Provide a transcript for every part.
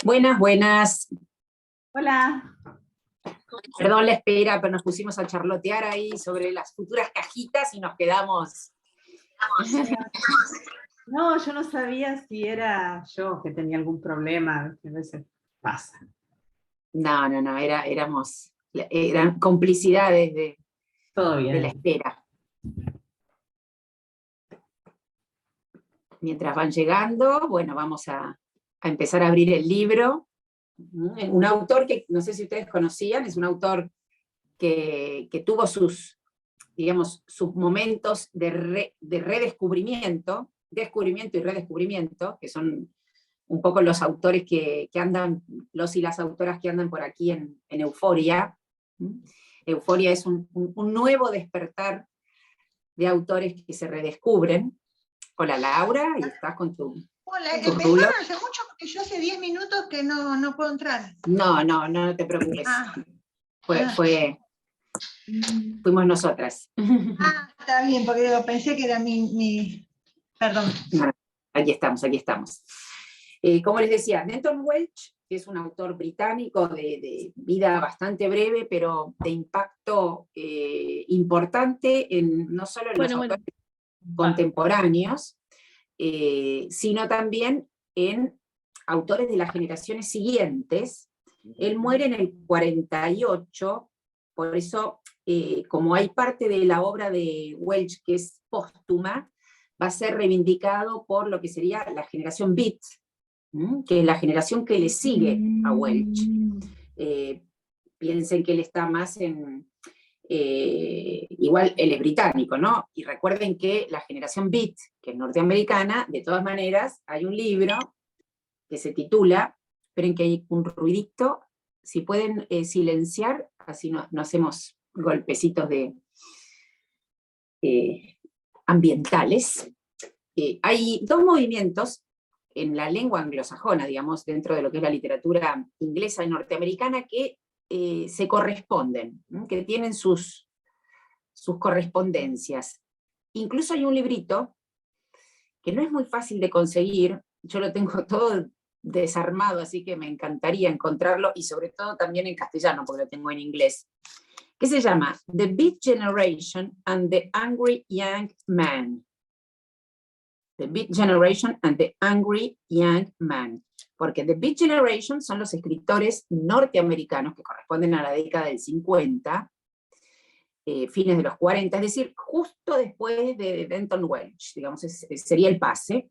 Buenas, buenas. Hola. Perdón la espera, pero nos pusimos a charlotear ahí sobre las futuras cajitas y nos quedamos. No, yo no sabía si era yo que tenía algún problema, que a veces pasa. No, eran complicidades Todo de la bien. espera. Mientras van llegando, bueno, vamos a empezar a abrir el libro. Un autor que no sé si ustedes conocían, es un autor que tuvo digamos, sus momentos de redescubrimiento, descubrimiento y redescubrimiento, que son un poco los autores que andan, los y las autoras que andan por aquí en Euforia. Euforia es un nuevo despertar de autores que se redescubren. Hola Laura, y estás con tu... Hola, tu empezaron rulo. hace mucho porque yo hace 10 minutos que no puedo entrar. No te preocupes. Ah, Fuimos nosotras. está bien, porque pensé que era Perdón. No, aquí estamos. Como les decía, Denton Welch, que es un autor británico de vida bastante breve, pero de impacto importante, no solo en los autores contemporáneos, sino también en autores de las generaciones siguientes. Él muere en el 48, por eso, como hay parte de la obra de Welch que es póstuma, va a ser reivindicado por lo que sería la generación Beat, que es la generación que le sigue a Welch. Piensen que él está más en... igual él es británico, ¿no? Y recuerden que la generación Beat, que es norteamericana, de todas maneras, hay un libro que se titula, esperen que hay un ruidito, si pueden silenciar, así no hacemos golpecitos ambientales. Hay dos movimientos en la lengua anglosajona, digamos, dentro de lo que es la literatura inglesa y norteamericana, que se corresponden, que tienen sus correspondencias. Incluso hay un librito que no es muy fácil de conseguir, yo lo tengo todo desarmado, así que me encantaría encontrarlo, y sobre todo también en castellano, porque lo tengo en inglés, que se llama The Beat Generation and the Angry Young Man. The Beat Generation and the Angry Young Man. Porque The Beat Generation son los escritores norteamericanos que corresponden a la década del 50, fines de los 40, es decir, justo después de Denton Welch, digamos, sería el pase.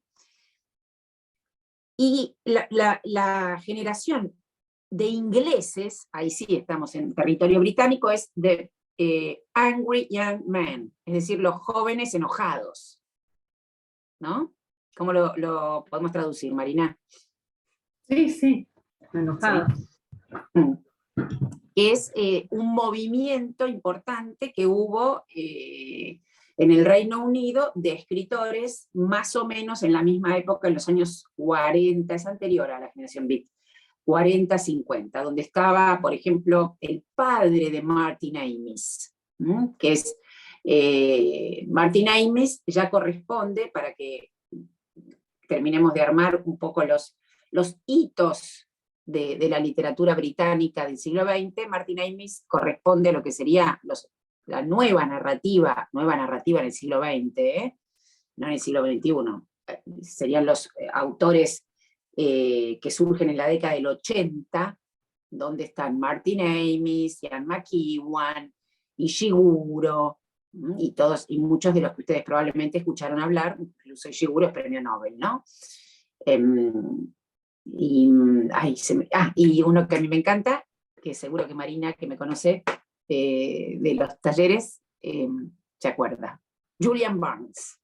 Y la generación de ingleses, ahí sí estamos en territorio británico, es de Angry Young Men, es decir, los jóvenes enojados, ¿no? ¿Cómo lo podemos traducir, Marina? Sí, enojado. Sí. Es un movimiento importante que hubo en el Reino Unido de escritores más o menos en la misma época, en los años 40, es anterior a la generación Beat, 40, 50, donde estaba, por ejemplo, el padre de Martin Amis, que es Martin Amis, ya corresponde, para que terminemos de armar un poco los hitos de la literatura británica del siglo XX, Martin Amis corresponde a lo que sería la nueva narrativa en el siglo XX, no en el siglo XXI. Serían los autores que surgen en la década del 80, donde están Martin Amis, Ian McEwan, Ishiguro, y muchos de los que ustedes probablemente escucharon hablar, incluso Ishiguro es premio Nobel, ¿no? Y uno que a mí me encanta, que seguro que Marina, que me conoce de los talleres, se acuerda. Julian Barnes.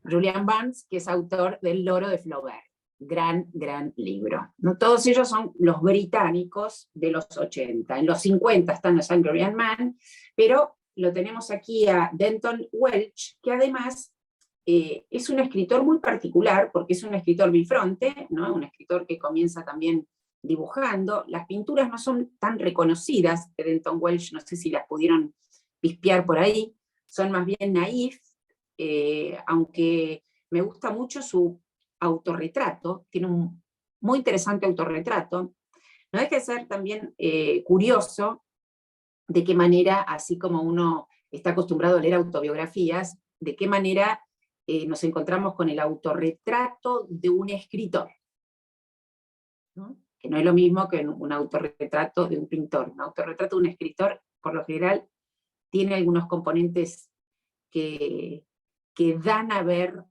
Julian Barnes, que es autor del Loro de Flaubert. Gran libro. ¿No? Todos ellos son los británicos de los 80. En los 50 están los Angry Young Men, pero lo tenemos aquí a Denton Welch, que además es un escritor muy particular, porque es un escritor bifronte, ¿no? Un escritor que comienza también dibujando. Las pinturas no son tan reconocidas de Denton Welch, no sé si las pudieron pispear por ahí, son más bien naif, aunque me gusta mucho su autorretrato, tiene muy interesante autorretrato, no deja de ser también curioso de qué manera, así como uno está acostumbrado a leer autobiografías, de qué manera nos encontramos con el autorretrato de un escritor, ¿no? Que no es lo mismo que un autorretrato de un pintor. Un autorretrato de un escritor, por lo general, tiene algunos componentes que dan a ver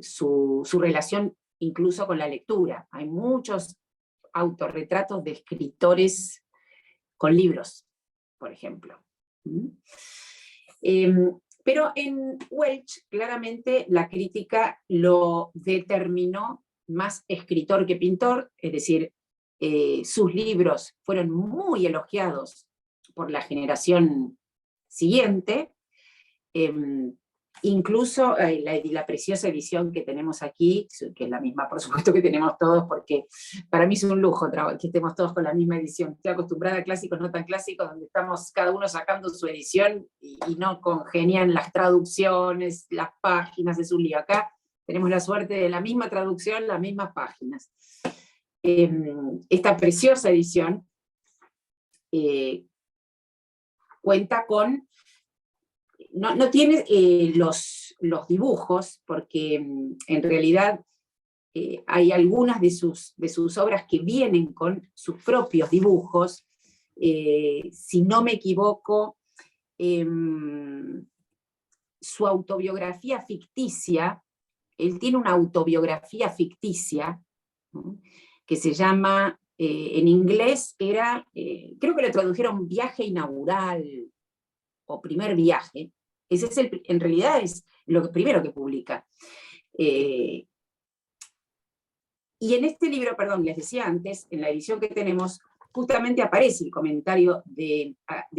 su relación incluso con la lectura. Hay muchos autorretratos de escritores con libros, por ejemplo. Pero en Welch, claramente, la crítica lo determinó más escritor que pintor, es decir, sus libros fueron muy elogiados por la generación siguiente, incluso la preciosa edición que tenemos aquí, que es la misma, por supuesto, que tenemos todos, porque para mí es un lujo que estemos todos con la misma edición. Estoy acostumbrada a clásicos no tan clásicos, donde estamos cada uno sacando su edición y no congenian las traducciones, las páginas, es un lío. Acá tenemos la suerte de la misma traducción, las mismas páginas. Esta preciosa edición cuenta con... No tiene los dibujos, porque en realidad hay algunas de sus obras que vienen con sus propios dibujos. Si no me equivoco, su autobiografía ficticia, él tiene una autobiografía ficticia, ¿no? Que se llama, en inglés era, creo que lo tradujeron Viaje Inaugural, o Primer Viaje. Ese es en realidad es lo primero que publica. Y en este libro, perdón, les decía antes, en la edición que tenemos, justamente aparece el comentario de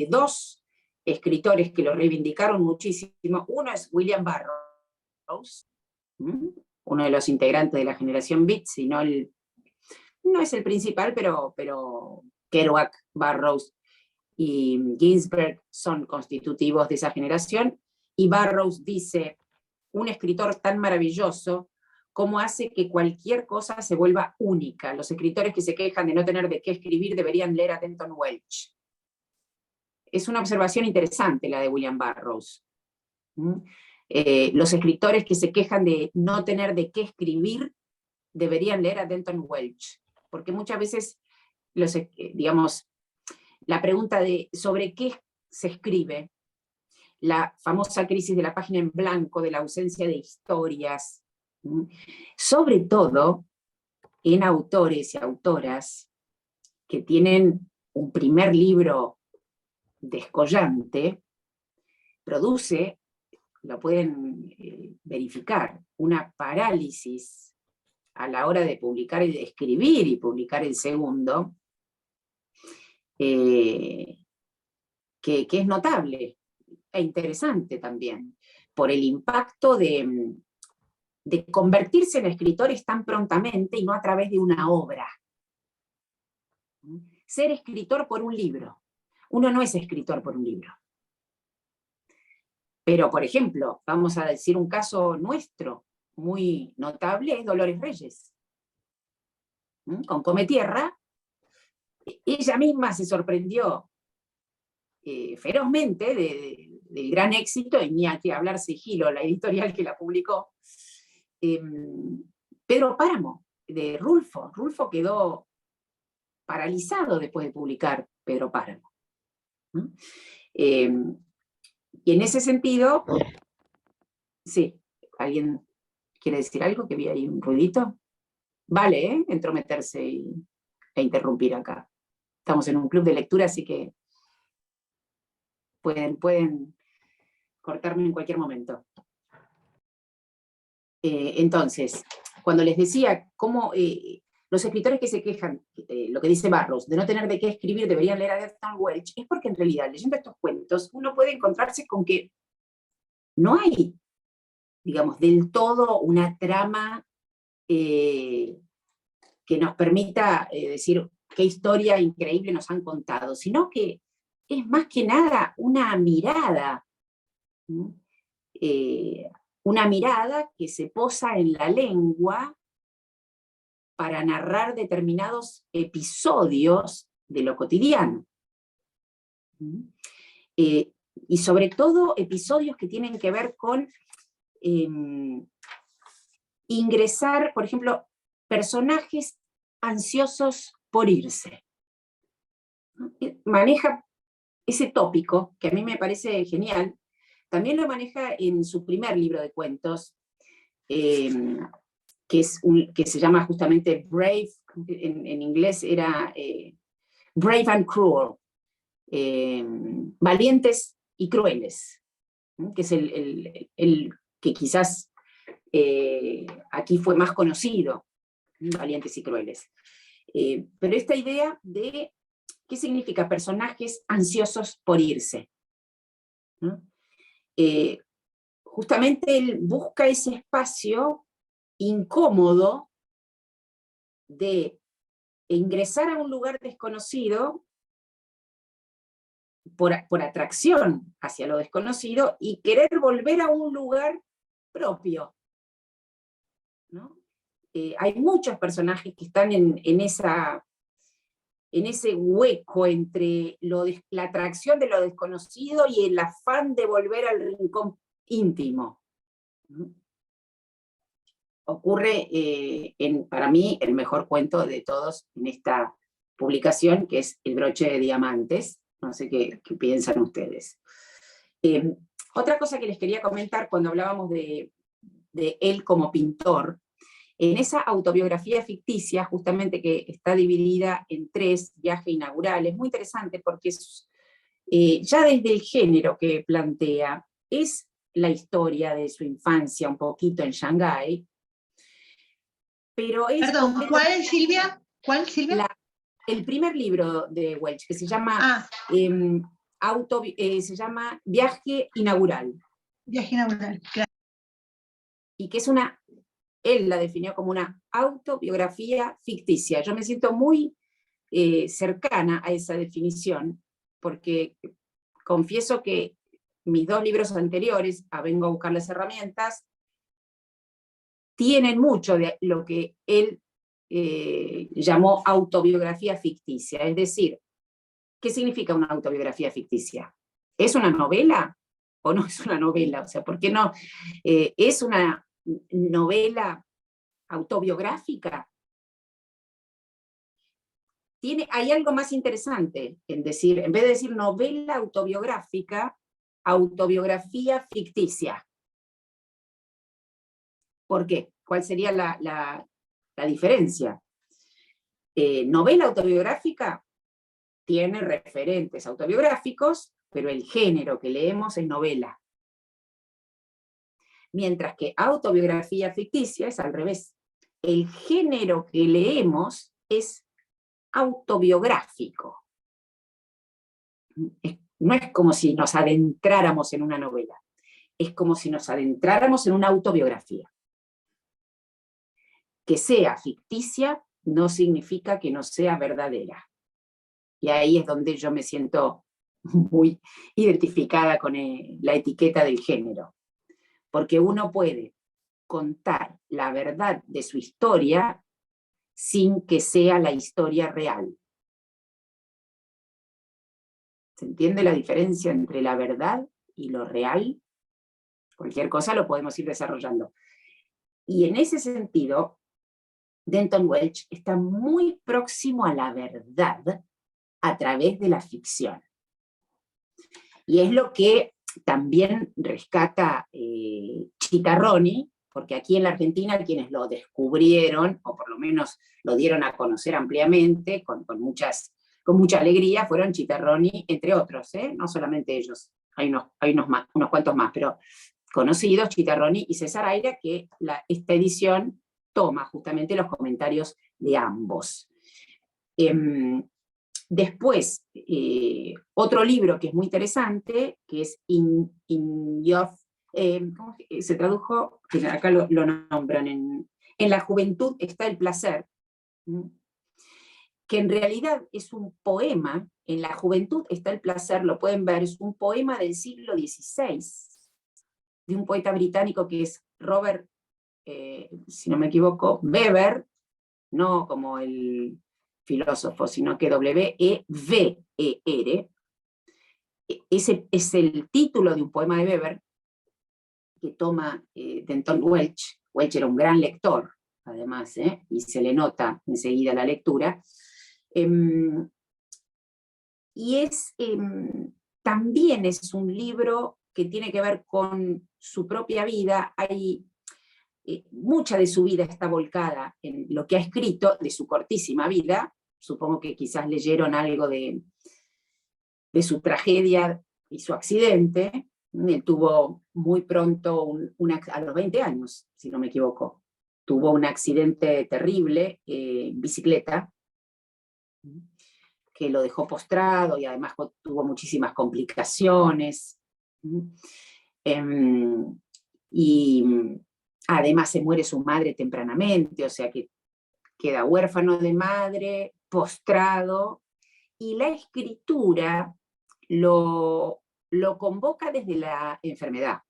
dos escritores que lo reivindicaron muchísimo. Uno es William Burroughs, uno de los integrantes de la generación Beat, no es el principal, pero Kerouac, Burroughs y Ginsberg son constitutivos de esa generación, y Burroughs dice, un escritor tan maravilloso como hace que cualquier cosa se vuelva única. Los escritores que se quejan de no tener de qué escribir deberían leer a Denton Welch. Es una observación interesante la de William Burroughs. Los escritores que se quejan de no tener de qué escribir deberían leer a Denton Welch, porque muchas veces, digamos, la pregunta de sobre qué se escribe, la famosa crisis de la página en blanco, de la ausencia de historias, sobre todo en autores y autoras que tienen un primer libro descollante, produce, lo pueden verificar, una parálisis a la hora de publicar y de escribir y publicar el segundo, que es notable e interesante también, por el impacto de convertirse en escritores tan prontamente y no a través de una obra. Ser escritor por un libro. Uno no es escritor por un libro. Pero, por ejemplo, vamos a decir un caso nuestro muy notable, es Dolores Reyes. Con Come Tierra, ella misma se sorprendió ferozmente del gran éxito, y ni a que hablar Sigilo, la editorial que la publicó. Pedro Páramo, de Rulfo. Rulfo quedó paralizado después de publicar Pedro Páramo. Y en ese sentido, sí, ¿alguien quiere decir algo? Que vi ahí un ruidito. Vale, entrometerse e interrumpir acá. Estamos en un club de lectura, así que pueden cortarme en cualquier momento. Entonces, cuando les decía cómo los escritores que se quejan, lo que dice Burroughs, de no tener de qué escribir, deberían leer a Denton Welch, es porque en realidad, leyendo estos cuentos, uno puede encontrarse con que no hay, digamos, del todo una trama que nos permita decir qué historia increíble nos han contado, sino que es más que nada una mirada, una mirada que se posa en la lengua para narrar determinados episodios de lo cotidiano. Y sobre todo episodios que tienen que ver con ingresar, por ejemplo, personajes ansiosos por irse. Maneja ese tópico, que a mí me parece genial. También lo maneja en su primer libro de cuentos, que se llama justamente Brave, en inglés era Brave and Cruel, Valientes y Crueles, que es el que quizás aquí fue más conocido, Valientes y Crueles. Pero esta idea de qué significa personajes ansiosos por irse, ¿no? Justamente él busca ese espacio incómodo de ingresar a un lugar desconocido por atracción hacia lo desconocido y querer volver a un lugar propio, ¿no? Hay muchos personajes que están en ese hueco entre la atracción de lo desconocido y el afán de volver al rincón íntimo. Ocurre, para mí, el mejor cuento de todos en esta publicación, que es El broche de diamantes. No sé qué piensan ustedes. Otra cosa que les quería comentar cuando hablábamos de él como pintor, en esa autobiografía ficticia, justamente que está dividida en 3 viajes inaugurales, muy interesante porque ya desde el género que plantea, es la historia de su infancia un poquito en Shanghái, pero es... Perdón, ¿cuál, Silvia? ¿Cuál, Silvia? El primer libro de Welch, que se llama, se llama Viaje Inaugural. Viaje inaugural, claro. Y que es él la definió como una autobiografía ficticia. Yo me siento muy cercana a esa definición, porque confieso que mis 2 libros anteriores, A Vengo a buscar las herramientas, tienen mucho de lo que él llamó autobiografía ficticia. Es decir, ¿qué significa una autobiografía ficticia? ¿Es una novela o no es una novela? O sea, ¿por qué no? ¿Es una novela autobiográfica? Hay algo más interesante en decir, en vez de decir novela autobiográfica, autobiografía ficticia. ¿Por qué? ¿Cuál sería la diferencia? Novela autobiográfica tiene referentes autobiográficos, pero el género que leemos es novela. Mientras que autobiografía ficticia es al revés. El género que leemos es autobiográfico. No es como si nos adentráramos en una novela, es como si nos adentráramos en una autobiografía. Que sea ficticia no significa que no sea verdadera. Y ahí es donde yo me siento muy identificada con la etiqueta del género. Porque uno puede contar la verdad de su historia sin que sea la historia real. ¿Se entiende la diferencia entre la verdad y lo real? Cualquier cosa lo podemos ir desarrollando. Y en ese sentido, Denton Welch está muy próximo a la verdad a través de la ficción. Y es lo que también rescata Chitarroni, porque aquí en la Argentina quienes lo descubrieron, o por lo menos lo dieron a conocer ampliamente, con mucha alegría, fueron Chitarroni, entre otros, no solamente ellos, hay unos cuantos más, pero conocidos, Chitarroni y César Aira, que esta edición toma justamente los comentarios de ambos. Después, otro libro que es muy interesante, que es ¿cómo se tradujo? Acá lo nombran, en la juventud está el placer, que en realidad es un poema, en la juventud está el placer, lo pueden ver, es un poema del siglo XVI, de un poeta británico que es Robert, si no me equivoco, Bever, no como el filósofo, sino que W-E-V-E-R. Ese es el título de un poema de Weber que toma Denton Welch. Welch era un gran lector, además, y se le nota enseguida la lectura. Y también es un libro que tiene que ver con su propia vida. Mucha de su vida está volcada en lo que ha escrito, de su cortísima vida. Supongo que quizás leyeron algo de su tragedia y su accidente. Él tuvo muy pronto, a los 20 años, si no me equivoco, tuvo un accidente terrible en bicicleta, que lo dejó postrado y además tuvo muchísimas complicaciones. Y además se muere su madre tempranamente, o sea que queda huérfano de madre, postrado, y la escritura lo convoca desde la enfermedad.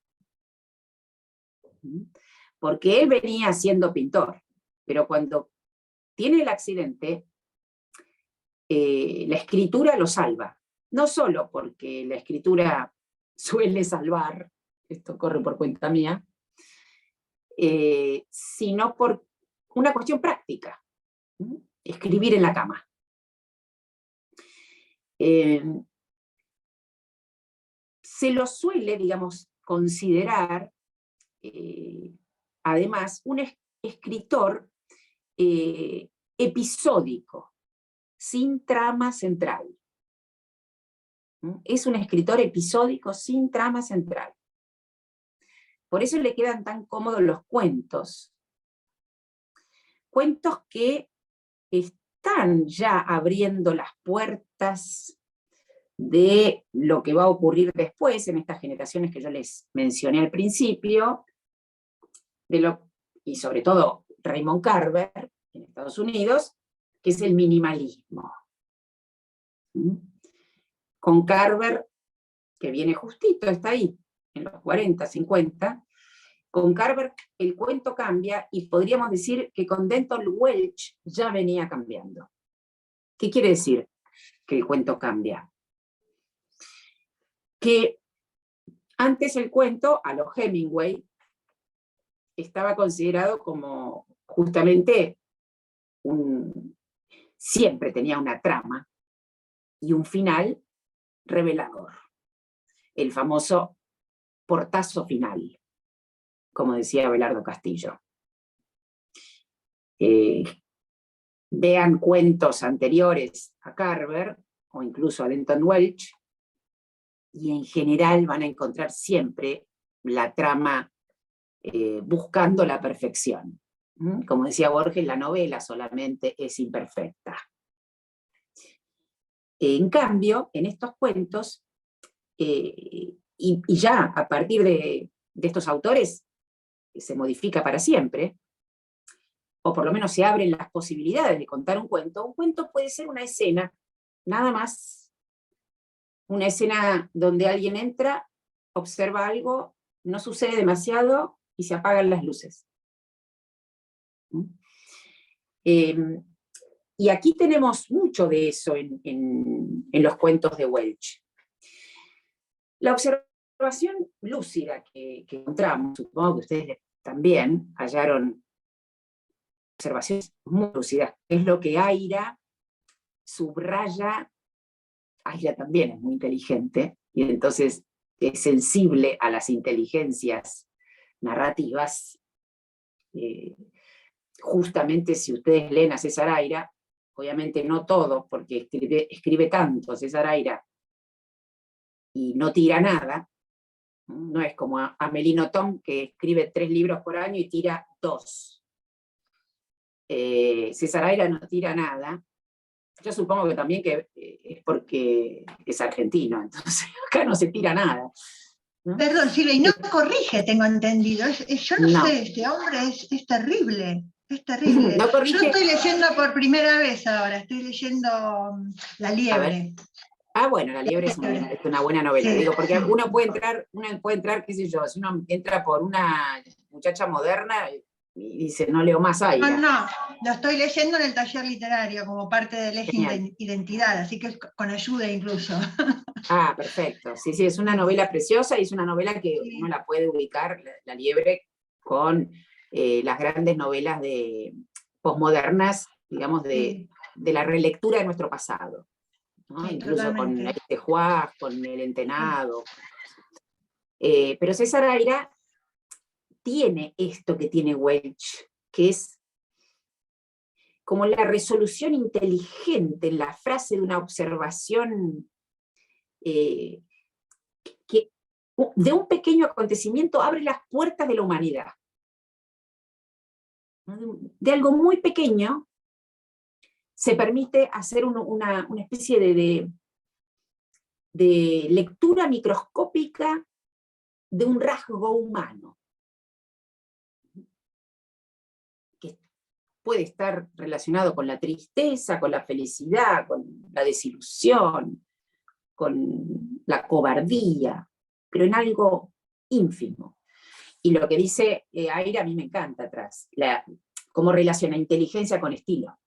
Porque él venía siendo pintor, pero cuando tiene el accidente, la escritura lo salva. No solo porque la escritura suele salvar, esto corre por cuenta mía, sino por una cuestión práctica. Escribir en la cama. Se lo suele, digamos, considerar, además, un escritor episódico, sin trama central. Es un escritor episódico sin trama central. Por eso le quedan tan cómodos los cuentos. Cuentos que están ya abriendo las puertas de lo que va a ocurrir después en estas generaciones que yo les mencioné al principio, y sobre todo Raymond Carver en Estados Unidos, que es el minimalismo. Con Carver, que viene justito, está ahí, en los 40, 50, con Carver el cuento cambia, y podríamos decir que con Denton Welch ya venía cambiando. ¿Qué quiere decir que el cuento cambia? Que antes el cuento, a lo Hemingway, estaba considerado como justamente siempre tenía una trama y un final revelador. El famoso portazo final, como decía Abelardo Castillo. Vean cuentos anteriores a Carver, o incluso a Denton Welch, y en general van a encontrar siempre la trama buscando la perfección. Como decía Borges, la novela solamente es imperfecta. En cambio, en estos cuentos, y ya a partir de estos autores, se modifica para siempre, o por lo menos se abren las posibilidades de contar un cuento. Un cuento puede ser una escena, nada más, una escena donde alguien entra, observa algo, no sucede demasiado y se apagan las luces. Y aquí tenemos mucho de eso en los cuentos de Welch. La observación lúcida que encontramos, supongo que ustedes también hallaron observaciones muy lúcidas, es lo que Aira subraya. Aira también es muy inteligente, y entonces es sensible a las inteligencias narrativas. Justamente si ustedes leen a César Aira, obviamente no todo, porque escribe tanto César Aira y no tira nada, no es como Amélie Nothomb, que escribe 3 libros por año y tira 2. César Aira no tira nada. Yo supongo que también que es porque es argentino, entonces acá no se tira nada, ¿no? Perdón, Silvia, y no corrige, tengo entendido. Yo no sé, este hombre es terrible. Es terrible. No corrige. Yo estoy leyendo por primera vez ahora, estoy leyendo La Liebre. Bueno, La Liebre es una buena novela, Sí. digo, porque uno puede entrar, qué sé yo, si uno entra por una muchacha moderna, y dice, no leo más No, Aira. no, lo estoy leyendo en el taller literario como parte del eje Genial. identidad, así que es con ayuda incluso. Ah, perfecto. Sí, sí, es una novela preciosa y es una novela que Sí. uno la puede ubicar, La Liebre, con las grandes novelas posmodernas, digamos, Sí, de la relectura de nuestro pasado, ¿no? sí, Incluso con totalmente. este Juárez, con El Sí. Entenado. Pero César Aira tiene esto que tiene Welch, que es como la resolución inteligente en la frase de una observación que de un pequeño acontecimiento abre las puertas de la humanidad. De algo muy pequeño se permite hacer una especie de lectura microscópica de un rasgo humano, que puede estar relacionado con la tristeza, con la felicidad, con la desilusión, con la cobardía, pero en algo ínfimo. Y lo que dice Aira a mí me encanta atrás, cómo relaciona inteligencia con estilo.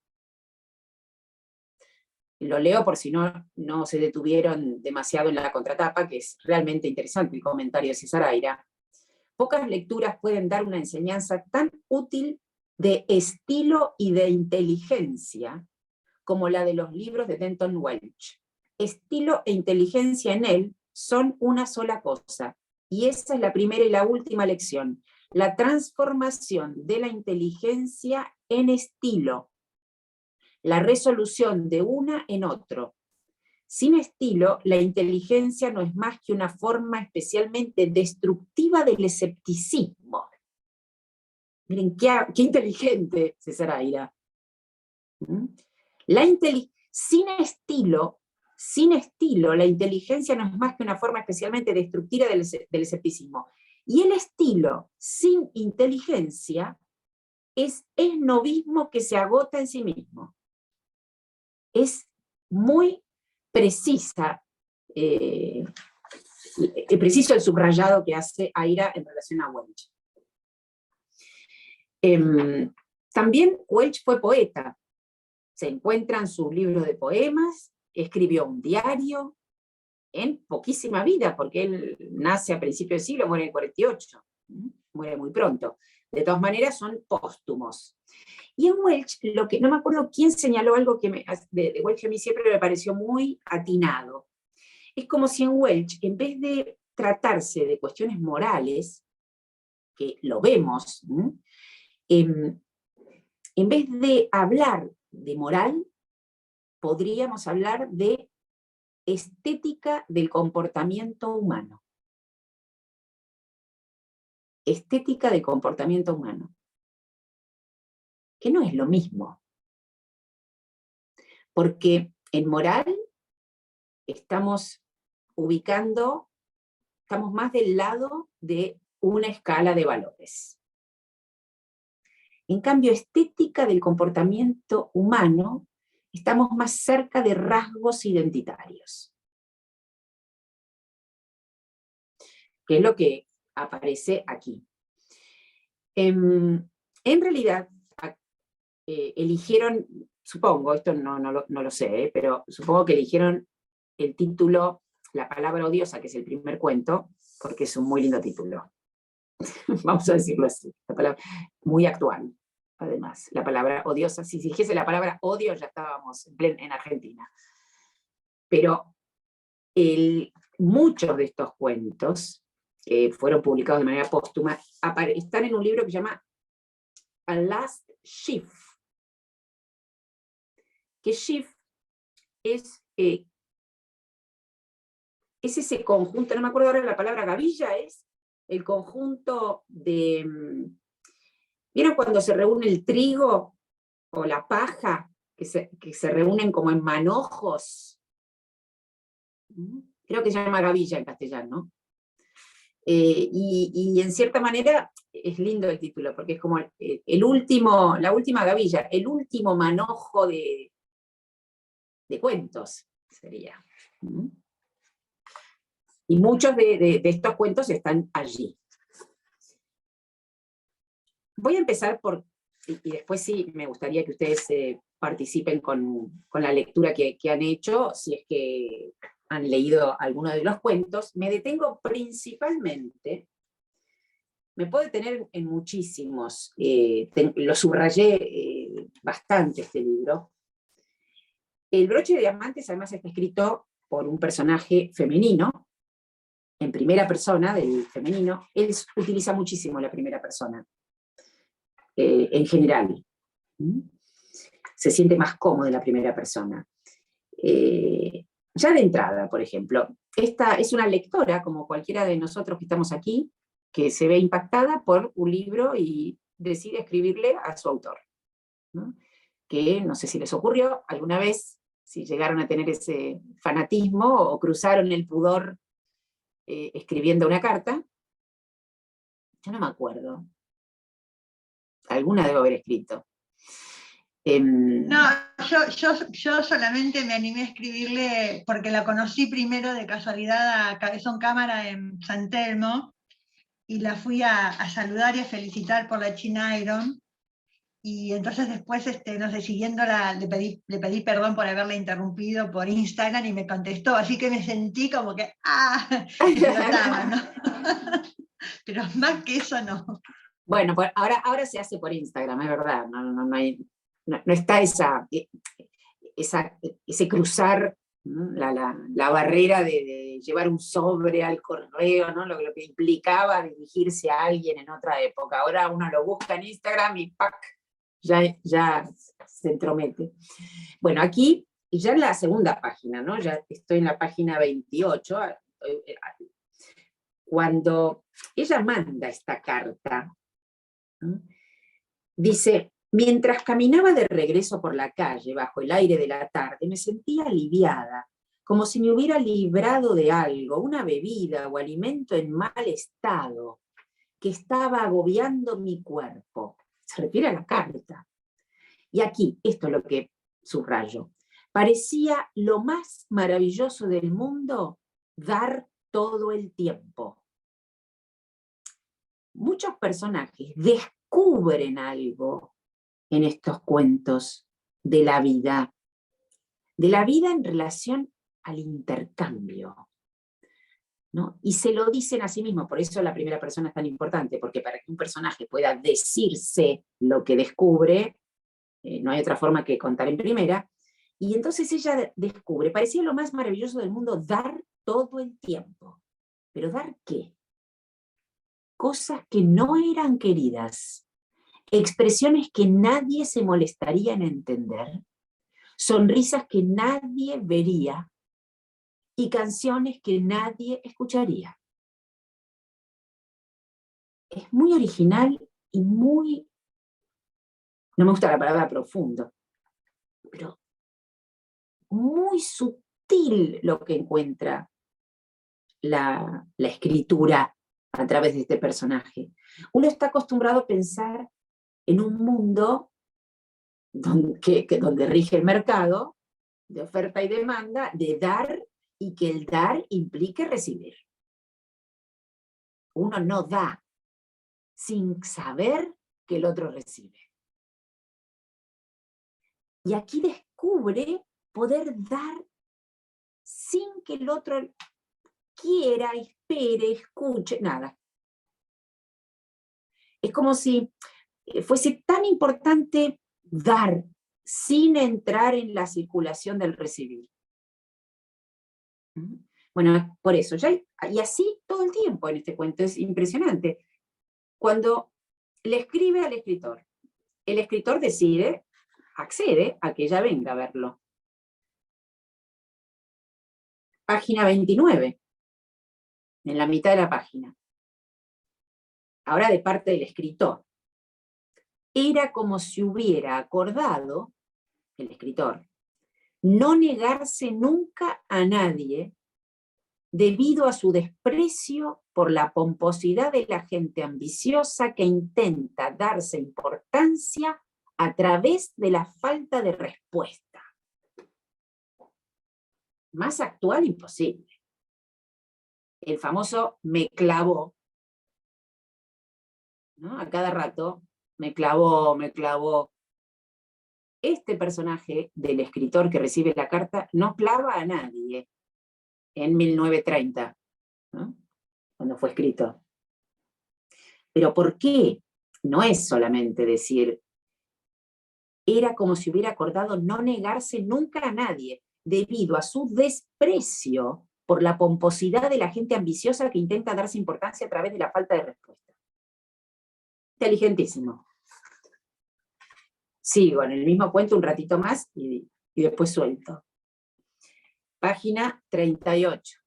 Lo leo por si no se detuvieron demasiado en la contratapa, que es realmente interesante el comentario de César Aira. Pocas lecturas pueden dar una enseñanza tan útil de estilo y de inteligencia como la de los libros de Denton Welch. Estilo e inteligencia en él son una sola cosa, y esa es la primera y la última lección, la transformación de la inteligencia en estilo, la resolución de una en otro. Sin estilo, la inteligencia no es más que una forma especialmente destructiva del escepticismo. Miren, qué inteligente César Aira. Sin estilo, la inteligencia no es más que una forma especialmente destructiva del escepticismo. Y el estilo sin inteligencia es esnovismo que se agota en sí mismo. Es muy precisa, preciso el subrayado que hace Aira en relación a Welch. También Welch fue poeta. Se encuentran sus libros de poemas, escribió un diario en poquísima vida, porque él nace a principios del siglo, muere en el 48, muere muy pronto. De todas maneras son póstumos. Y en Welch, no me acuerdo quién señaló algo de Welch que a mí siempre me pareció muy atinado. Es como si en Welch, en vez de tratarse de cuestiones morales, que lo vemos, en vez de hablar de moral, podríamos hablar de estética del comportamiento humano. Estética del comportamiento humano. Que no es lo mismo. Porque en moral estamos más del lado de una escala de valores. En cambio, estética del comportamiento humano, estamos más cerca de rasgos identitarios. Que es lo que aparece aquí. En realidad, eligieron, supongo, esto no lo sé, pero supongo que eligieron el título La palabra odiosa, que es el primer cuento, porque es un muy lindo título. Vamos a decirlo así, la palabra, muy actual, además. La palabra odiosa, si dijese la palabra odio, ya estábamos en Argentina. Pero muchos de estos cuentos, que fueron publicados de manera póstuma, están en un libro que se llama A Last Sheaf. Que sheaf es ese conjunto, no me acuerdo ahora la palabra gavilla, es el conjunto de... ¿Vieron cuando se reúne el trigo o la paja, que se reúnen como en manojos? Creo que se llama gavilla en castellano. Y en cierta manera es lindo el título, porque es como la última gavilla, el último manojo de cuentos, sería. Y muchos de estos cuentos están allí. voy a empezar por, y después sí me gustaría que ustedes participen con la lectura que han hecho, si es que han leído alguno de los cuentos. Me detengo principalmente, me puedo detener en muchísimos, lo subrayé bastante este libro. El broche de diamantes además está escrito por un personaje femenino, en primera persona del femenino. Él utiliza muchísimo la primera persona, en general. Se siente más cómodo en la primera persona. Ya de entrada, por ejemplo, esta es una lectora, como cualquiera de nosotros que estamos aquí, que se ve impactada por un libro y decide escribirle a su autor, ¿no? Que no sé si les ocurrió alguna vez, si llegaron a tener ese fanatismo o cruzaron el pudor escribiendo una carta. Yo no me acuerdo. Alguna debo haber escrito. No, yo solamente me animé a escribirle porque la conocí primero de casualidad a Cabezón Cámara en San Telmo, y la fui a saludar y a felicitar por la China Iron. Y entonces después, no sé, siguiéndola, le pedí perdón por haberla interrumpido por Instagram y me contestó, así que me sentí como que, explotaba, ¿no? Pero más que eso no. Bueno, pues ahora se hace por Instagram, es verdad, no está ese cruzar, ¿no? La barrera de llevar un sobre al correo, ¿no? Lo que implicaba dirigirse a alguien en otra época. Ahora uno lo busca en Instagram y ¡pac! Ya se entromete. Bueno, aquí, ya en la segunda página, ¿no? Ya estoy en la página 28, cuando ella manda esta carta, ¿no? Dice: mientras caminaba de regreso por la calle bajo el aire de la tarde, me sentía aliviada, como si me hubiera librado de algo, una bebida o alimento en mal estado, que estaba agobiando mi cuerpo. Se refiere a la carta. Y aquí, esto es lo que subrayo. Parecía lo más maravilloso del mundo dar todo el tiempo. Muchos personajes descubren algo en estos cuentos de la vida en relación al intercambio, ¿no? Y se lo dicen a sí mismos, por eso la primera persona es tan importante, porque para que un personaje pueda decirse lo que descubre, no hay otra forma que contar en primera, y entonces ella descubre, parecía lo más maravilloso del mundo dar todo el tiempo. ¿Pero dar qué? Cosas que no eran queridas, expresiones que nadie se molestaría en entender, sonrisas que nadie vería y canciones que nadie escucharía. Es muy original y muy, no me gusta la palabra profundo, pero muy sutil lo que encuentra la escritura a través de este personaje. Uno está acostumbrado a pensar en un mundo donde rige el mercado, de oferta y demanda, de dar, y que el dar implique recibir. Uno no da sin saber que el otro recibe. Y aquí descubre poder dar sin que el otro quiera, espere, escuche, nada. Es como si fuese tan importante dar sin entrar en la circulación del recibir. Bueno, por eso, y así todo el tiempo en este cuento, es impresionante. Cuando le escribe al escritor, el escritor accede a que ella venga a verlo. Página 29, en la mitad de la página. Ahora de parte del escritor. Era como si hubiera acordado, el escritor, no negarse nunca a nadie debido a su desprecio por la pomposidad de la gente ambiciosa que intenta darse importancia a través de la falta de respuesta. Más actual imposible. El famoso me clavó, ¿no? A cada rato me clavó, me clavó. Este personaje del escritor que recibe la carta no clava a nadie en 1930, ¿no? Cuando fue escrito. Pero ¿por qué? No es solamente decir, era como si hubiera acordado no negarse nunca a nadie, debido a su desprecio por la pomposidad de la gente ambiciosa que intenta darse importancia a través de la falta de respuesta. Inteligentísimo. Sigo en el mismo cuento un ratito más y después suelto. Página 38.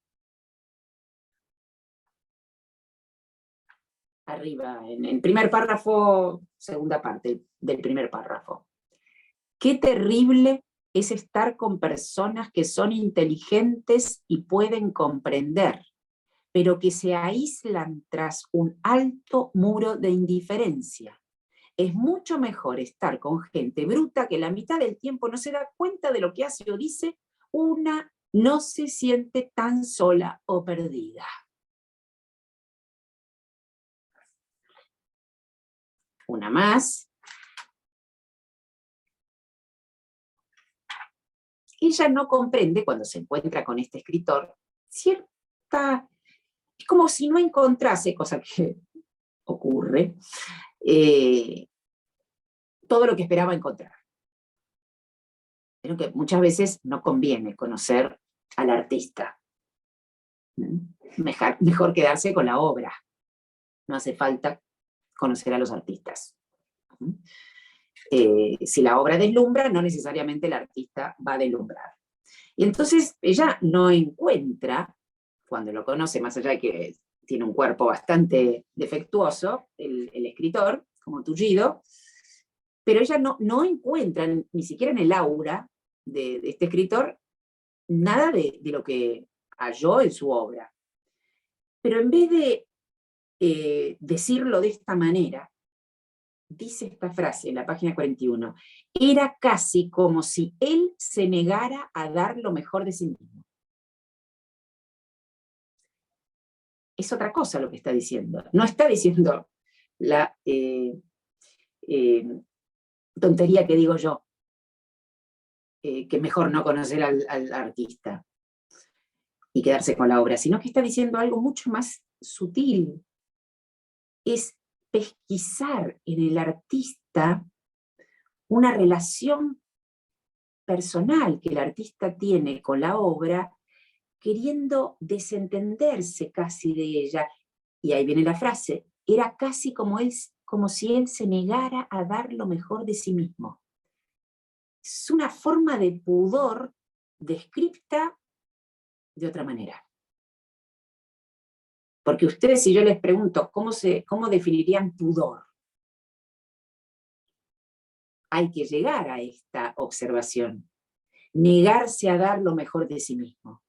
Arriba, en el primer párrafo, segunda parte del primer párrafo. Qué terrible es estar con personas que son inteligentes y pueden comprender, pero que se aíslan tras un alto muro de indiferencia. Es mucho mejor estar con gente bruta que la mitad del tiempo no se da cuenta de lo que hace o dice, una no se siente tan sola o perdida. Una más. Ella no comprende, cuando se encuentra con este escritor, cierta... Es como si no encontrase, cosa que ocurre, todo lo que esperaba encontrar. Pero que muchas veces no conviene conocer al artista. Mejor quedarse con la obra. No hace falta conocer a los artistas. Si la obra deslumbra, no necesariamente el artista va a deslumbrar. Y entonces ella no encuentra, cuando lo conoce, más allá de que tiene un cuerpo bastante defectuoso, el escritor, como Tullido, pero ella no encuentra, ni siquiera en el aura de este escritor, nada de lo que halló en su obra. Pero en vez de decirlo de esta manera, dice esta frase en la página 41, era casi como si él se negara a dar lo mejor de sí mismo. Es otra cosa lo que está diciendo. No está diciendo la tontería que digo yo, que mejor no conocer al artista y quedarse con la obra, sino que está diciendo algo mucho más sutil. Es pesquisar en el artista una relación personal que el artista tiene con la obra, queriendo desentenderse casi de ella. Y ahí viene la frase, era casi como si él se negara a dar lo mejor de sí mismo. Es una forma de pudor descripta de otra manera. Porque ustedes, si yo les pregunto, ¿cómo definirían pudor? Hay que llegar a esta observación. Negarse a dar lo mejor de sí mismo.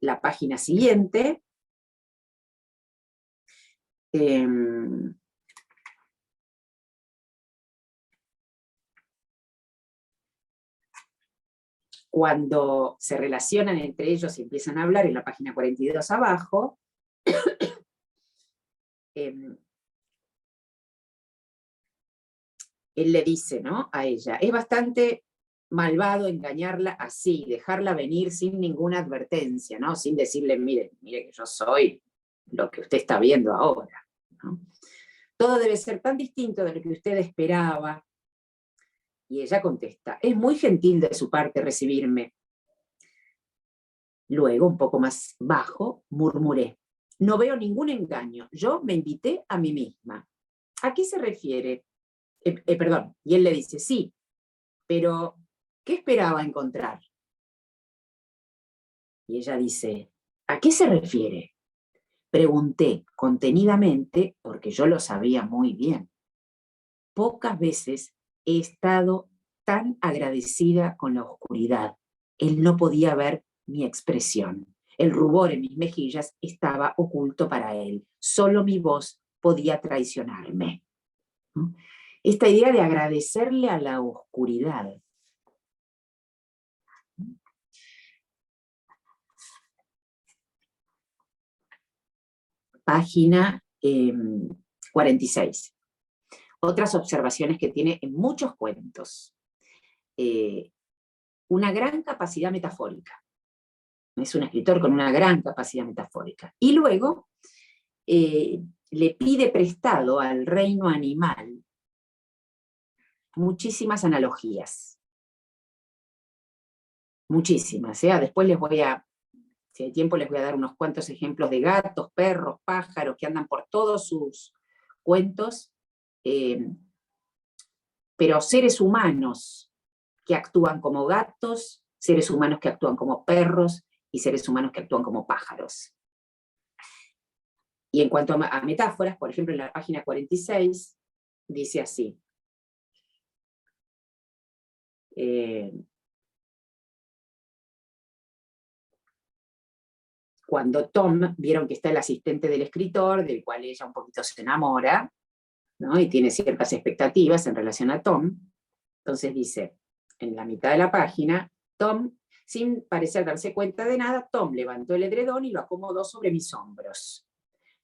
La página siguiente. Cuando se relacionan entre ellos y empiezan a hablar, en la página 42 abajo, él le dice, ¿no?, a ella, es bastante malvado engañarla así, dejarla venir sin ninguna advertencia, ¿no?, sin decirle, mire que yo soy lo que usted está viendo ahora, ¿no? Todo debe ser tan distinto de lo que usted esperaba. Y ella contesta, es muy gentil de su parte recibirme. Luego, un poco más bajo, murmuré, no veo ningún engaño, yo me invité a mí misma. ¿A qué se refiere? Perdón, y él le dice, sí, pero ¿qué esperaba encontrar? Y ella dice, ¿a qué se refiere? Pregunté contenidamente porque yo lo sabía muy bien. Pocas veces he estado tan agradecida con la oscuridad. Él no podía ver mi expresión. El rubor en mis mejillas estaba oculto para él. Solo mi voz podía traicionarme. ¿No? Esta idea de agradecerle a la oscuridad. Página 46. Otras observaciones que tiene en muchos cuentos. Una gran capacidad metafórica. Es un escritor con una gran capacidad metafórica. Y luego le pide prestado al reino animal muchísimas analogías. Muchísimas. Después les voy a, si hay tiempo, les voy a dar unos cuantos ejemplos de gatos, perros, pájaros, que andan por todos sus cuentos, pero seres humanos que actúan como gatos, seres humanos que actúan como perros y seres humanos que actúan como pájaros. Y en cuanto a metáforas, por ejemplo, en la página 46, dice así. Cuando Tom, vieron que está el asistente del escritor, del cual ella un poquito se enamora, ¿no? Y tiene ciertas expectativas en relación a Tom, entonces dice, en la mitad de la página, Tom, sin parecer darse cuenta de nada, Tom levantó el edredón y lo acomodó sobre mis hombros.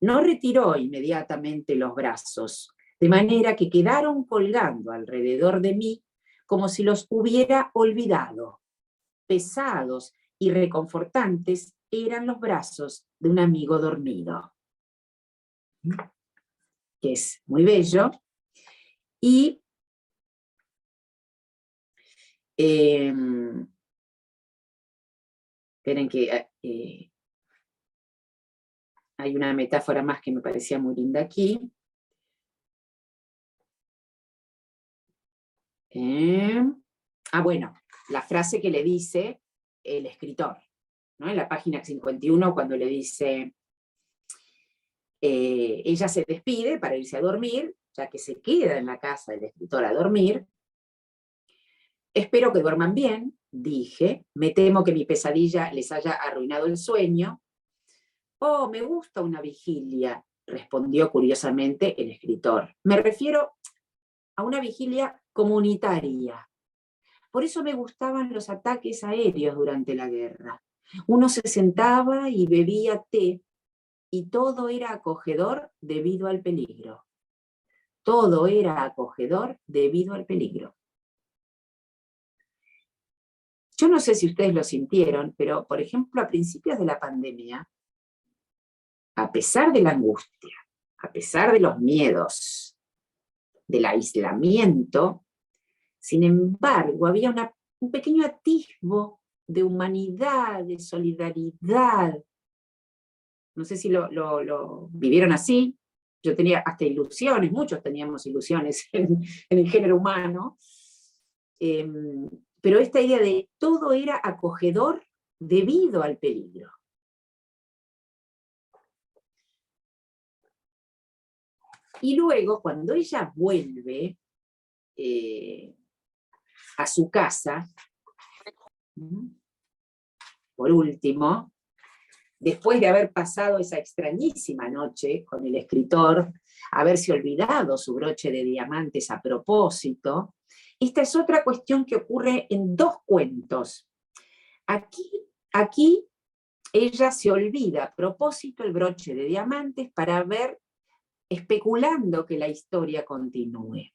No retiró inmediatamente los brazos, de manera que quedaron colgando alrededor de mí como si los hubiera olvidado. Pesados y reconfortantes eran los brazos de un amigo dormido. Que es muy bello. Y esperen que hay una metáfora más que me parecía muy linda aquí. Bueno, la frase que le dice el escritor, ¿no? En la página 51, cuando le dice, ella se despide para irse a dormir, ya que se queda en la casa del escritor a dormir. Espero que duerman bien, dije, me temo que mi pesadilla les haya arruinado el sueño. Oh, me gusta una vigilia, respondió curiosamente el escritor. Me refiero a una vigilia comunitaria. Por eso me gustaban los ataques aéreos durante la guerra. Uno se sentaba y bebía té, y todo era acogedor debido al peligro. Todo era acogedor debido al peligro. Yo no sé si ustedes lo sintieron, pero, por ejemplo, a principios de la pandemia, a pesar de la angustia, a pesar de los miedos, del aislamiento, sin embargo, había un pequeño atisbo de humanidad, de solidaridad. No sé si lo vivieron así. Yo tenía hasta ilusiones, muchos teníamos ilusiones en el género humano. Pero esta idea de todo era acogedor debido al peligro. Y luego, cuando ella vuelve a su casa, por último, después de haber pasado esa extrañísima noche con el escritor, haberse olvidado su broche de diamantes a propósito, esta es otra cuestión que ocurre en dos cuentos. Aquí ella se olvida a propósito el broche de diamantes para ver, especulando que la historia continúe.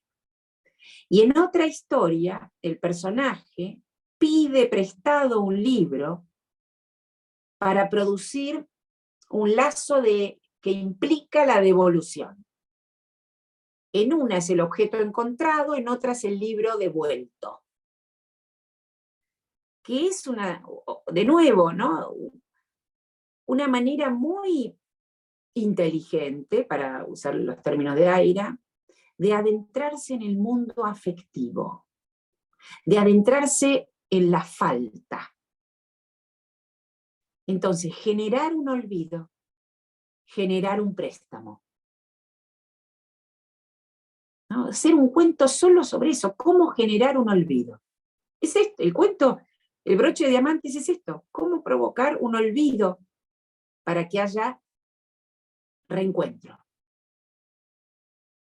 Y en otra historia, el personaje pide prestado un libro para producir un lazo que implica la devolución. En una es el objeto encontrado, en otra es el libro devuelto. Que es de nuevo, ¿no? Una manera muy inteligente, para usar los términos de Aira, de adentrarse en el mundo afectivo, de adentrarse en la falta. Entonces, generar un olvido, generar un préstamo. ¿No? Hacer un cuento solo sobre eso, cómo generar un olvido. Es esto, el cuento, el broche de diamantes es esto, cómo provocar un olvido para que haya reencuentro.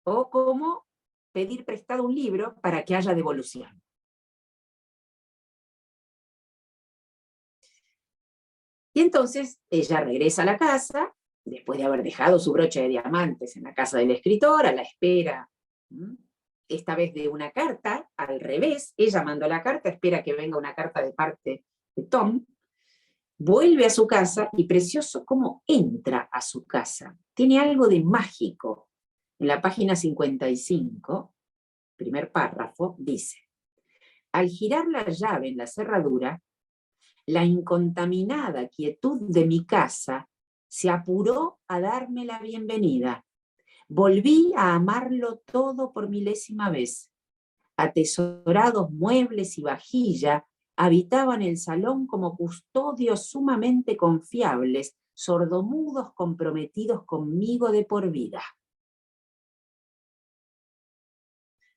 O cómo pedir prestado un libro para que haya devolución. Y entonces ella regresa a la casa, después de haber dejado su broche de diamantes en la casa del escritor, a la espera, esta vez de una carta, al revés, ella mandó la carta, espera que venga una carta de parte de Tom, vuelve a su casa, y precioso cómo entra a su casa. Tiene algo de mágico. En la página 55, primer párrafo, dice: al girar la llave en la cerradura, la incontaminada quietud de mi casa se apuró a darme la bienvenida. Volví a amarlo todo por milésima vez. Atesorados muebles y vajilla habitaban el salón como custodios sumamente confiables, sordomudos comprometidos conmigo de por vida.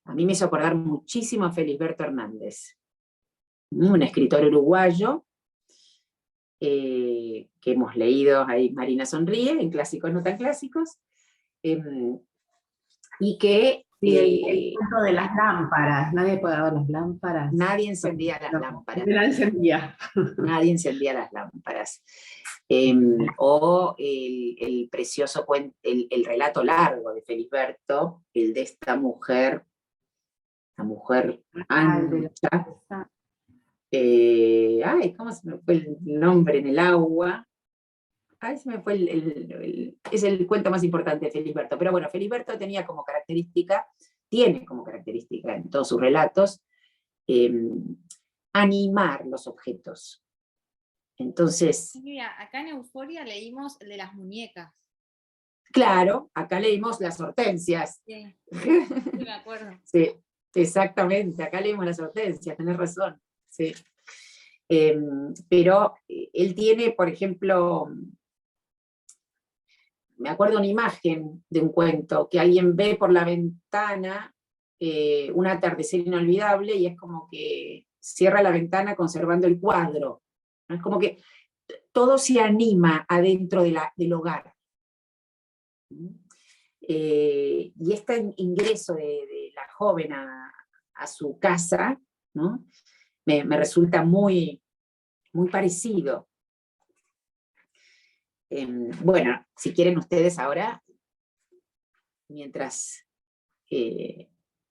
A mí me hizo acordar muchísimo a Felisberto Hernández, un escritor uruguayo que hemos leído ahí, Marina Sonríe, en Clásicos no tan clásicos, y que... el cuento de las lámparas, nadie apagaba las lámparas. Nadie encendía las lámparas. Nadie encendía. Nadie encendía las lámparas. O el precioso cuento, el relato largo de Felisberto, el de esta mujer, la mujer ancha. Ay, ¿cómo se me fue el nombre? En el agua. Ay, se me fue es el cuento más importante de Felisberto. Pero bueno, Felisberto tenía como característica, tiene como característica en todos sus relatos, animar los objetos. Entonces... Mira, acá en Euforia leímos el de las muñecas. Claro, acá leímos las hortensias. Sí, sí me acuerdo. Sí, exactamente, acá leímos las hortensias, tenés razón. Sí. Pero él tiene, por ejemplo, me acuerdo una imagen de un cuento, que alguien ve por la ventana un atardecer inolvidable, y es como que cierra la ventana conservando el cuadro, ¿no? Es como que todo se anima adentro del hogar. Y este ingreso de la joven a su casa, ¿no? Me resulta muy, muy parecido. Bueno, si quieren ustedes ahora, mientras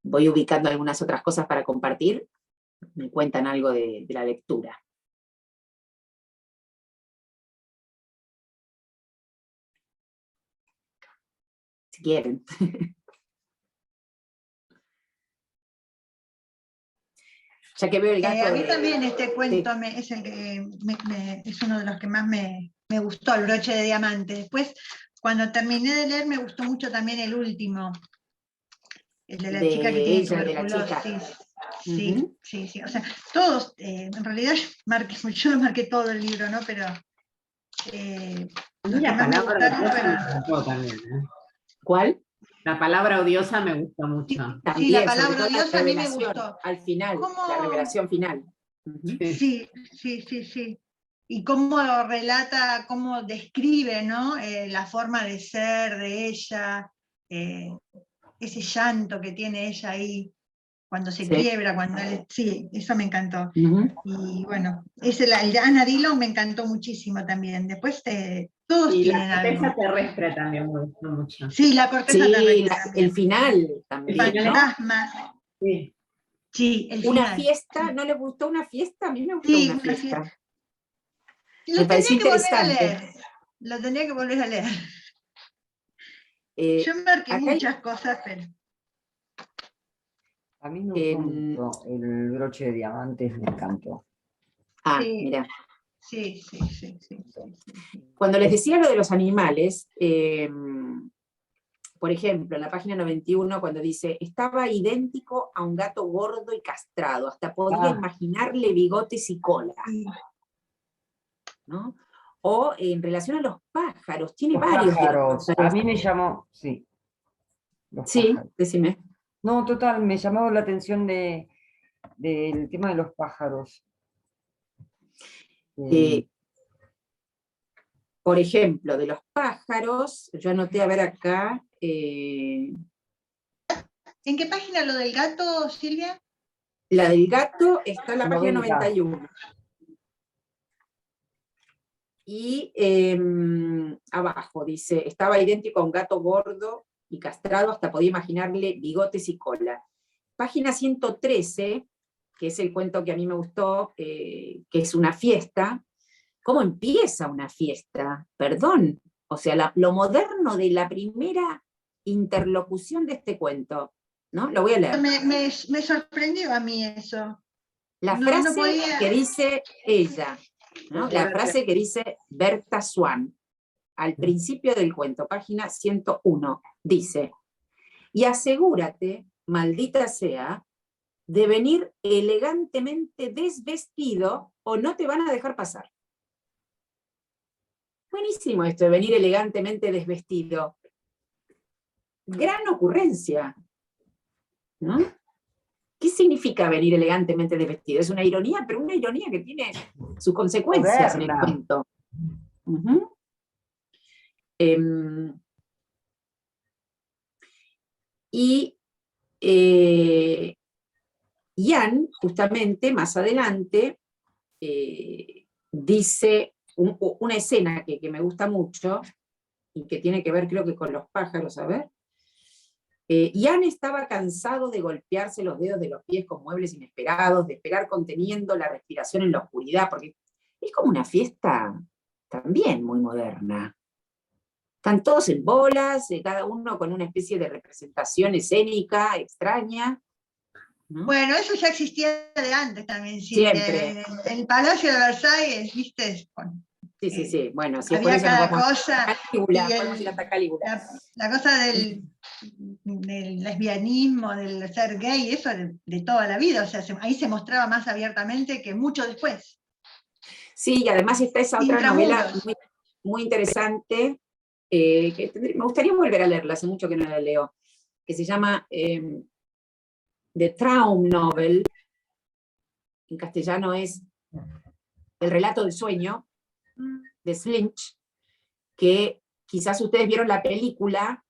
voy ubicando algunas otras cosas para compartir, me cuentan algo de la lectura. Si quieren. Ya que veo el gato a mí también este cuento sí. es el que es uno de los que más me gustó, El broche de diamante. Después, cuando terminé de leer, me gustó mucho también el último, el de la chica que tiene tuberculosis. Sí, sí, sí. O sea, todos, en realidad yo no marqué todo el libro, ¿no? Pero los que más me gustaron fueron... También, ¿eh? ¿Cuál? La palabra odiosa me gustó mucho. También, sí, la palabra odiosa a mí me gustó. Al final, ¿Cómo? la revelación final. Sí, sí, sí, sí. Y cómo relata, cómo describe, ¿no? La forma de ser de ella, ese llanto que tiene ella ahí, cuando se quiebra, cuando sí, eso me encantó. Y bueno, el de Ana Dillon me encantó muchísimo también. Después todos tienen algo. La corteza terrestre también me gustó mucho. Sí, la corteza terrestre también. El final también, el fantasma. Sí. Sí, el una final. Fiesta, ¿no le gustó una fiesta? A mí me gustó sí, una fiesta. Lo tendría que volver a leer. Lo tendría que volver a leer. Yo marqué muchas cosas, pero... A mí me gustó mucho el broche de diamantes, me encantó. Ah, sí, mira. Sí. Cuando les decía lo de los animales, por ejemplo, en la página 91, cuando dice, estaba idéntico a un gato gordo y castrado, hasta podía imaginarle bigotes y cola. ¿No? O en relación a los pájaros, tiene varios. Pájaros. A mí me llamó, sí. Sí, decime. No, total, me llamó la atención del tema de los pájaros. Por ejemplo, de los pájaros, yo anoté a ver acá. ¿En qué página lo del gato, Silvia? La del gato está en la página 91. Y abajo, dice, estaba idéntico a un gato gordo y castrado, hasta podía imaginarle bigotes y cola. Página 113, que es el cuento que a mí me gustó, que es una fiesta. ¿Cómo empieza una fiesta? Perdón. O sea, lo moderno de la primera interlocución de este cuento, ¿no? Lo voy a leer. Me sorprendió a mí eso. La No, frase no podía. que dice ella, ¿no? La frase que dice Berta Swan, al principio del cuento, página 101, dice, y asegúrate, maldita sea, de venir elegantemente desvestido o no te van a dejar pasar. Buenísimo esto de venir elegantemente desvestido. Gran ocurrencia, ¿no? ¿Qué significa venir elegantemente desvestido? Es una ironía, pero una ironía que tiene sus consecuencias en el cuento. Uh-huh. Jan, justamente, más adelante, dice una escena que me gusta mucho, y que tiene que ver, creo que con los pájaros, a ver. Jan estaba cansado de golpearse los dedos de los pies con muebles inesperados, de esperar conteniendo la respiración en la oscuridad, porque es como una fiesta también muy moderna. Están todos en bolas, cada uno con una especie de representación escénica extraña, ¿no? Bueno, eso ya existía de antes también. Sí, Siempre. El Palacio de Versalles, ¿viste? Sí. Bueno, si había es por eso cada nos vamos cosa. a Calígula, podemos ir hasta Calígula. La cosa del lesbianismo, del ser gay, eso de toda la vida. O sea, ahí se mostraba más abiertamente que mucho después. Sí, y además está esa otra novela muy, muy interesante, que me gustaría volver a leerla, hace mucho que no la leo, que se llama The Traum Novel, en castellano es El relato del sueño, de Slinch, que quizás ustedes vieron la película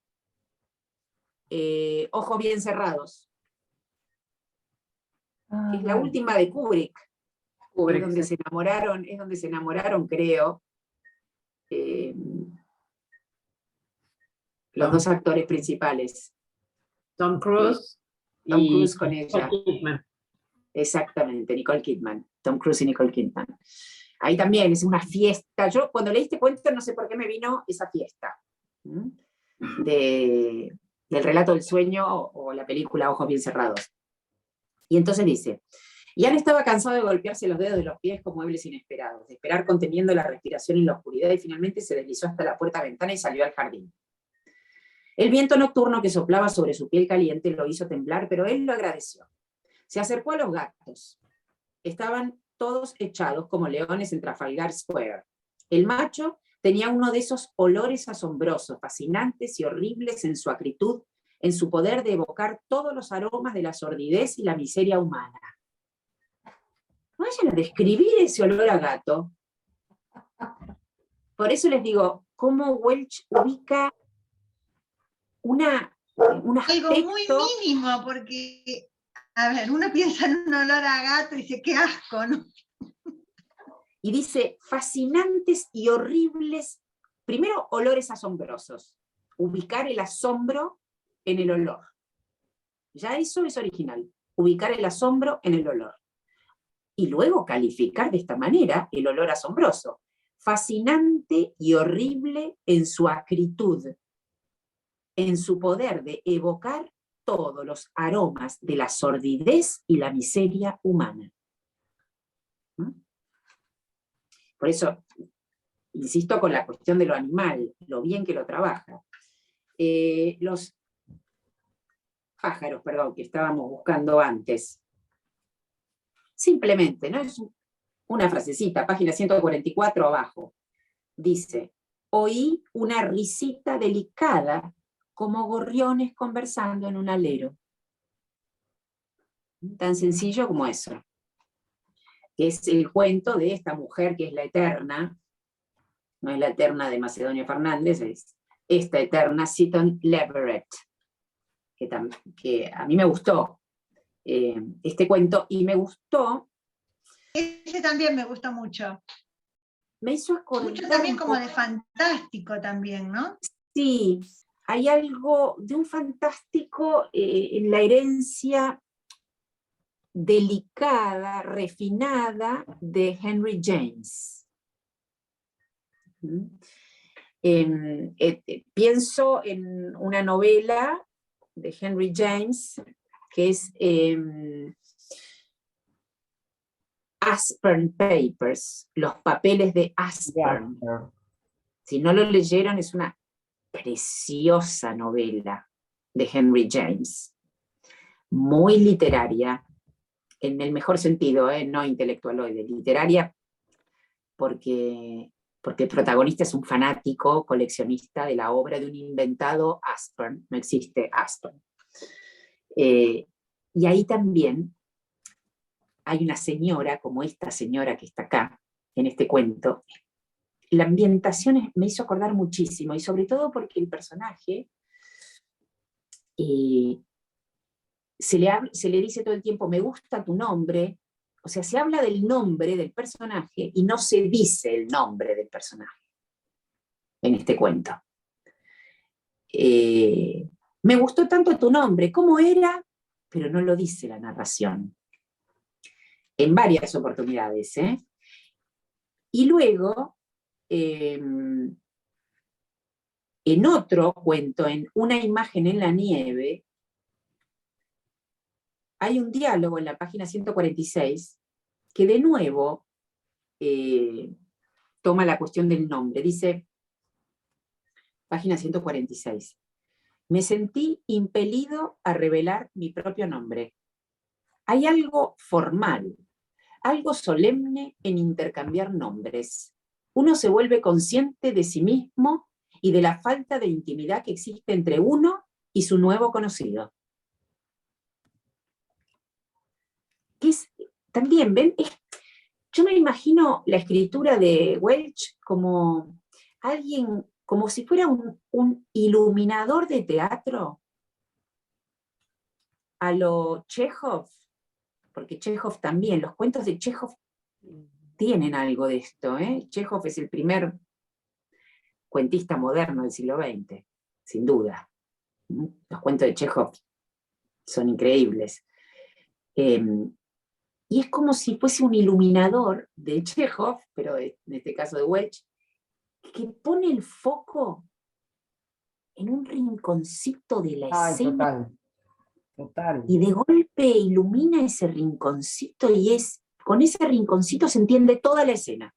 Ojos bien cerrados, que es la última de Kubrick, es donde se enamoraron, creo, los dos actores principales. Tom Cruise. Tom Cruise con ella. Nicole Kidman. Exactamente, Nicole Kidman. Tom Cruise y Nicole Kidman. Ahí también es una fiesta. Yo cuando leí este cuento no sé por qué me vino esa fiesta. Del relato del sueño o la película Ojos bien cerrados. Y entonces dice, Jan estaba cansado de golpearse los dedos de los pies con muebles inesperados, de esperar conteniendo la respiración en la oscuridad, y finalmente se deslizó hasta la puerta-ventana y salió al jardín. El viento nocturno que soplaba sobre su piel caliente lo hizo temblar, pero él lo agradeció. Se acercó a los gatos. Estaban todos echados como leones en Trafalgar Square. El macho tenía uno de esos olores asombrosos, fascinantes y horribles en su acritud, en su poder de evocar todos los aromas de la sordidez y la miseria humana. Vayan a describir ese olor a gato. Por eso les digo, cómo Welch ubica un aspecto... Algo muy mínimo, porque, a ver, uno piensa en un olor a gato y dice, qué asco, ¿no? Y dice, fascinantes y horribles, primero, olores asombrosos. Ubicar el asombro en el olor. Ya eso es original, ubicar el asombro en el olor. Y luego calificar de esta manera el olor asombroso. Fascinante y horrible en su acritud, en su poder de evocar todos los aromas de la sordidez y la miseria humana. Por eso, insisto con la cuestión de lo animal, lo bien que lo trabaja. Los pájaros, perdón, que estábamos buscando antes. Simplemente, ¿no? Es una frasecita, página 144 abajo. Dice, oí una risita delicada como gorriones conversando en un alero. Tan sencillo como eso. Es el cuento de esta mujer que es la eterna, no es la eterna de Macedonio Fernández, es esta eterna Seton Leverett, que a mí me gustó este cuento, y me gustó... Ese también me gustó mucho. me hizo Mucho acordar también un como poco- de fantástico también, ¿no? Sí, hay algo de un fantástico en la herencia delicada, refinada de Henry James. Pienso en una novela de Henry James que es Aspern Papers, los papeles de Aspern. Si no lo leyeron, es una preciosa novela de Henry James, muy literaria, en el mejor sentido, no intelectualoide, literaria, porque el protagonista es un fanático coleccionista de la obra de un inventado Aspern, no existe Aspern. Y ahí también hay una señora, como esta señora que está acá, en este cuento. La ambientación me hizo acordar muchísimo, y sobre todo porque el personaje se le dice todo el tiempo, me gusta tu nombre, o sea, se habla del nombre del personaje y no se dice el nombre del personaje en este cuento. Me gustó tanto tu nombre, ¿cómo era? Pero no lo dice la narración. En varias oportunidades, ¿eh? Y luego, en otro cuento, en Una imagen en la nieve, hay un diálogo en la página 146 que de nuevo toma la cuestión del nombre. Dice, página 146, me sentí impelido a revelar mi propio nombre. Hay algo formal, algo solemne en intercambiar nombres. Uno se vuelve consciente de sí mismo y de la falta de intimidad que existe entre uno y su nuevo conocido. Que es, también, ¿ven? Yo me imagino la escritura de Welch como alguien, como si fuera un iluminador de teatro a lo Chekhov, porque Chekhov también, los cuentos de Chekhov tienen algo de esto, ¿eh? Chekhov es el primer cuentista moderno del siglo XX, sin duda. Los cuentos de Chekhov son increíbles. Y es como si fuese un iluminador de Chekhov, pero en este caso de Welch, que pone el foco en un rinconcito de la escena. Total. Y de golpe ilumina ese rinconcito y con ese rinconcito se entiende toda la escena.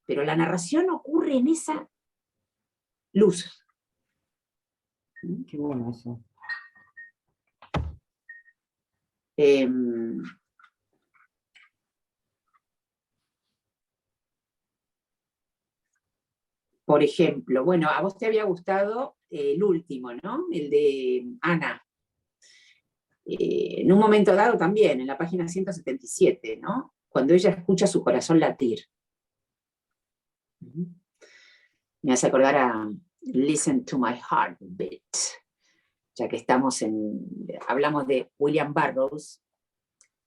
Pero la narración ocurre en esa luz. Qué bueno eso. Por ejemplo, bueno, a vos te había gustado el último, ¿no? El de Ana. En un momento dado también, en la página 177, ¿no? Cuando ella escucha su corazón latir. Me hace acordar a Listen to my heartbeat, ya que hablamos de William Burroughs,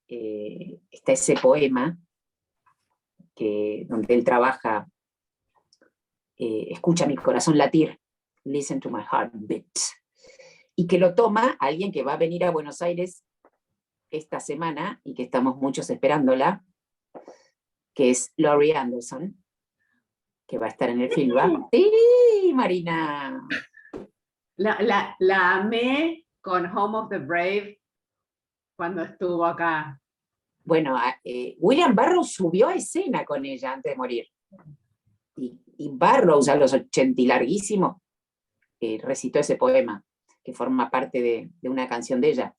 está ese poema donde él trabaja, escucha mi corazón latir, listen to my heartbeat, y que lo toma alguien que va a venir a Buenos Aires esta semana, y que estamos muchos esperándola, que es Laurie Anderson, que va a estar en el FILBA. ¡Sí, Marina! La amé con Home of the Brave cuando estuvo acá. Bueno, William Burroughs subió a escena con ella antes de morir. Y Burroughs, a los 80 y larguísimos, recitó ese poema, que forma parte de una canción de ella.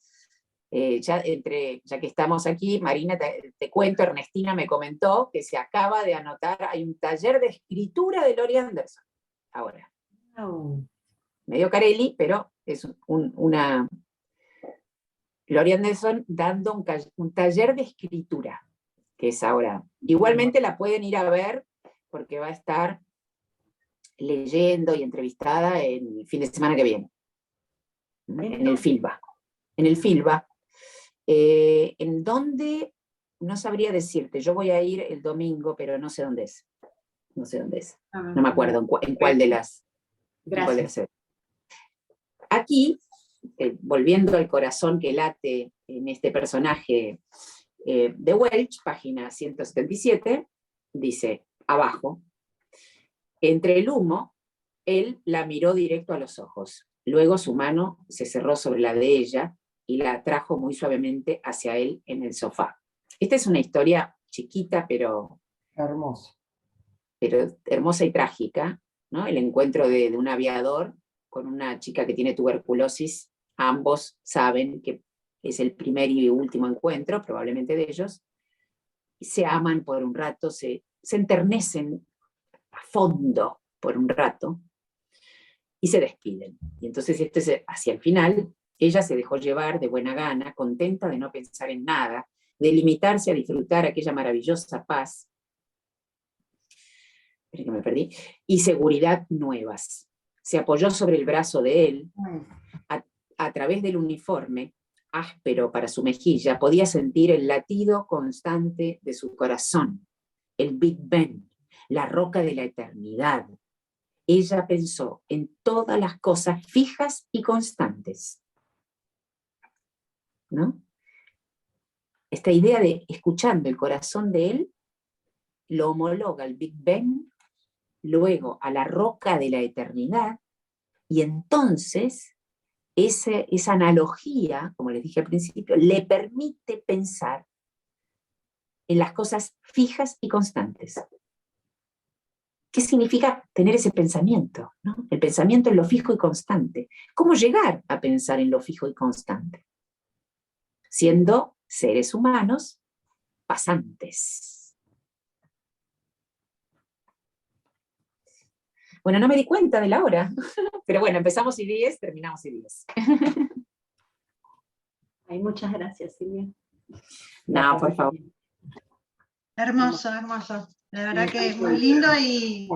Ya que estamos aquí, Marina, te cuento, Ernestina me comentó que se acaba de anotar, hay un taller de escritura de Laurie Anderson, ahora. Oh. Medio Carelli, pero es una... Laurie Anderson dando un taller de escritura, que es ahora. Igualmente la pueden ir a ver, porque va a estar leyendo y entrevistada el fin de semana que viene, en el FILBA. En el FILBA. En donde no sabría decirte, yo voy a ir el domingo, pero no sé dónde es. No sé dónde es. No me acuerdo en cuál de las. Gracias. Aquí, volviendo al corazón que late en este personaje de Welch, página 177, dice, abajo, entre el humo, él la miró directo a los ojos. Luego su mano se cerró sobre la de ella y la atrajo muy suavemente hacia él en el sofá. Esta es una historia chiquita, pero hermosa y trágica, ¿no? El encuentro de un aviador con una chica que tiene tuberculosis. Ambos saben que es el primer y último encuentro, probablemente de ellos, y se aman por un rato, se enternecen a fondo por un rato, y se despiden. Y entonces hacia el final, ella se dejó llevar de buena gana, contenta de no pensar en nada, de limitarse a disfrutar aquella maravillosa paz, que me perdí, y seguridad nuevas. Se apoyó sobre el brazo de él, a través del uniforme, áspero para su mejilla, podía sentir el latido constante de su corazón, el Big Ben, la roca de la eternidad. Ella pensó en todas las cosas fijas y constantes, ¿no? Esta idea de escuchando el corazón de él, lo homologa al Big Ben, luego a la roca de la eternidad, y entonces esa analogía, como les dije al principio, le permite pensar en las cosas fijas y constantes. ¿Qué significa tener ese pensamiento, ¿no? El pensamiento en lo fijo y constante. ¿Cómo llegar a pensar en lo fijo y constante? Siendo seres humanos pasantes. Bueno, no me di cuenta de la hora, pero bueno, empezamos y 10, terminamos y 10. Ay, muchas gracias, Silvia. No, por favor. Hermoso, hermoso. La verdad que muy lindo y...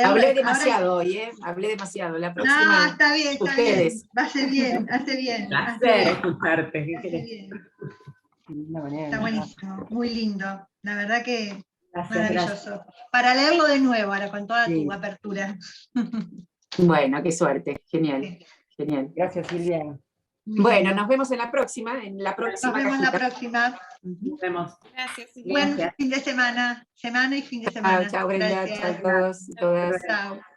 Hablé demasiado hoy, ¿eh? Hablé demasiado. La próxima, no, está bien, está ustedes. bien. Hace bien, hace bien. Placer escucharte. ¿Qué Hace querés? bien. Está buenísimo, muy lindo. La verdad que Gracias, maravilloso. gracias. Para leerlo de nuevo ahora con toda tu apertura. Bueno, qué suerte. Genial, Sí. genial. Gracias, Silvia. Muy Bueno, lindo. nos vemos en la próxima Nos vemos cajita. la próxima. Nos vemos. Gracias, Silvia. Buen Gracias. fin de semana y fin de Chao, semana. chao Brenda, Gracias. chao a todos y todas. Chao.